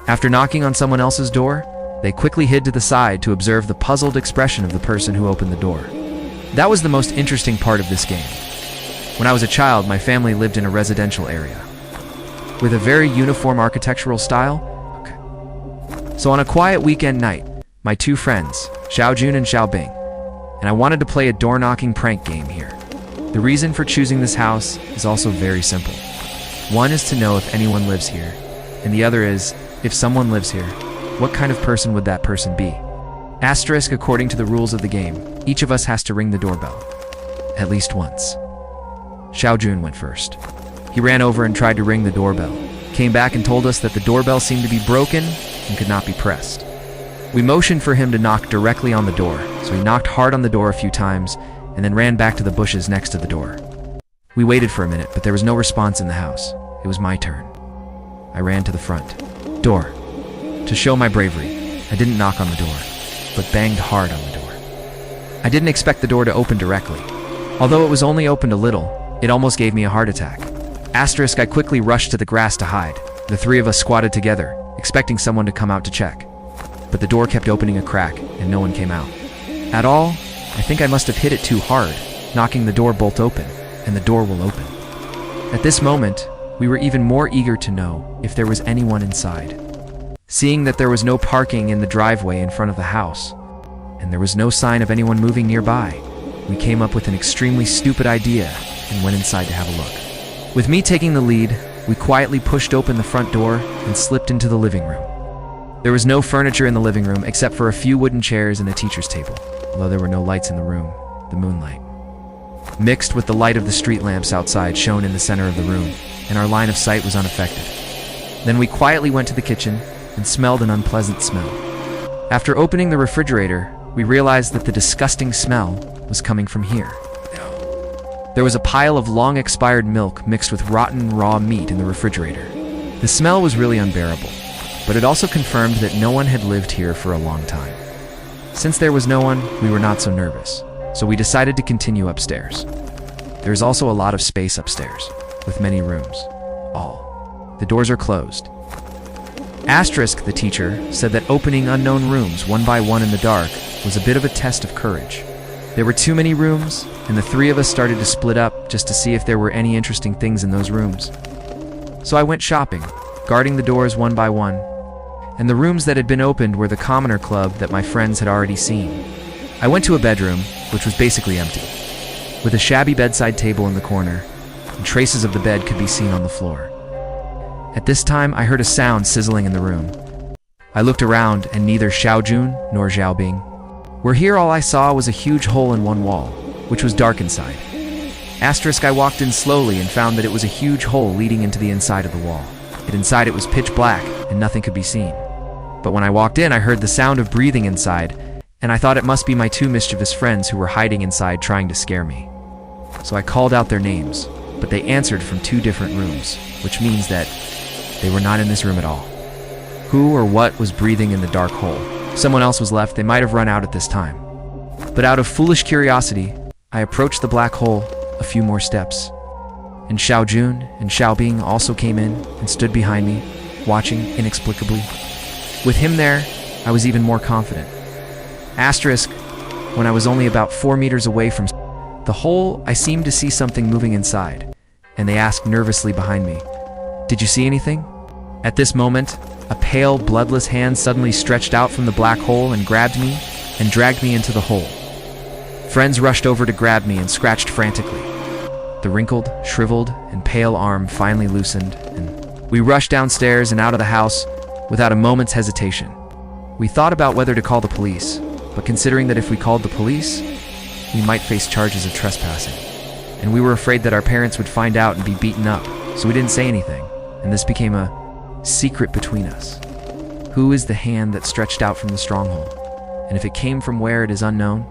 After knocking on someone else's door, they quickly hid to the side to observe the puzzled expression of the person who opened the door. That was the most interesting part of this game. When I was a child, my family lived in a residential area with a very uniform architectural style. So on a quiet weekend night, my two friends, Xiaojun and Xiaobing, and I wanted to play a door-knocking prank game here. The reason for choosing this house is also very simple. One is to know if anyone lives here, and the other is, if someone lives here, what kind of person would that person be? Asterisk, according to the rules of the game, each of us has to ring the doorbell. At least once. Xiaojun went first. He ran over and tried to ring the doorbell, came back and told us that the doorbell seemed to be broken and could not be pressed. We motioned for him to knock directly on the door, so he knocked hard on the door a few times and then ran back to the bushes next to the door. We waited for a minute, but there was no response in the house. It was my turn. I ran to the front door. To show my bravery, I didn't knock on the door, but banged hard on the door. I didn't expect the door to open directly. Although it was only opened a little, it almost gave me a heart attack. Asterisk, I quickly rushed to the grass to hide. The three of us squatted together, expecting someone to come out to check. But the door kept opening a crack, and no one came out. At all, I think I must have hit it too hard, knocking the door bolt open, and the door will open. At this moment, we were even more eager to know if there was anyone inside. Seeing that there was no parking in the driveway in front of the house, and there was no sign of anyone moving nearby, we came up with an extremely stupid idea and went inside to have a look. With me taking the lead, we quietly pushed open the front door and slipped into the living room. There was no furniture in the living room except for a few wooden chairs and a teacher's table, although there were no lights in the room. The moonlight, mixed with the light of the street lamps outside, shone in the center of the room, and our line of sight was unaffected. Then we quietly went to the kitchen and smelled an unpleasant smell. After opening the refrigerator, we realized that the disgusting smell was coming from here. There was a pile of long-expired milk mixed with rotten raw meat in the refrigerator. The smell was really unbearable, but it also confirmed that no one had lived here for a long time. Since there was no one, we were not so nervous, so we decided to continue upstairs. There's also a lot of space upstairs, with many rooms. All. The doors are closed. Asterisk, the teacher, said that opening unknown rooms one by one in the dark was a bit of a test of courage. There were too many rooms, and the three of us started to split up just to see if there were any interesting things in those rooms. So I went shopping, guarding the doors one by one, and the rooms that had been opened were the commoner club that my friends had already seen. I went to a bedroom, which was basically empty, with a shabby bedside table in the corner, and traces of the bed could be seen on the floor. At this time, I heard a sound sizzling in the room. I looked around, and neither Xiaojun nor Xiaobing were here. All I saw was a huge hole in one wall, which was dark inside. Asterisk, I walked in slowly and found that it was a huge hole leading into the inside of the wall. Inside it was pitch black, and nothing could be seen. But when I walked in, I heard the sound of breathing inside, and I thought it must be my two mischievous friends who were hiding inside trying to scare me. So I called out their names, but they answered from two different rooms, which means that they were not in this room at all. Who or what was breathing in the dark hole? Someone else was left. They might have run out at this time. But out of foolish curiosity, I approached the black hole a few more steps. And Xiaojun and Xiaobing also came in and stood behind me, watching inexplicably. With him there, I was even more confident. Asterisk, when I was only about 4 meters away from the hole, I seemed to see something moving inside, and they asked nervously behind me, "Did you see anything?" At this moment, a pale, bloodless hand suddenly stretched out from the black hole and grabbed me and dragged me into the hole. Friends rushed over to grab me and scratched frantically. The wrinkled, shriveled, and pale arm finally loosened, and we rushed downstairs and out of the house without a moment's hesitation. We thought about whether to call the police, but considering that if we called the police, we might face charges of trespassing, and we were afraid that our parents would find out and be beaten up, so we didn't say anything, and this became a secret between us. Who is the hand that stretched out from the stronghold? And if it came from where, it is unknown.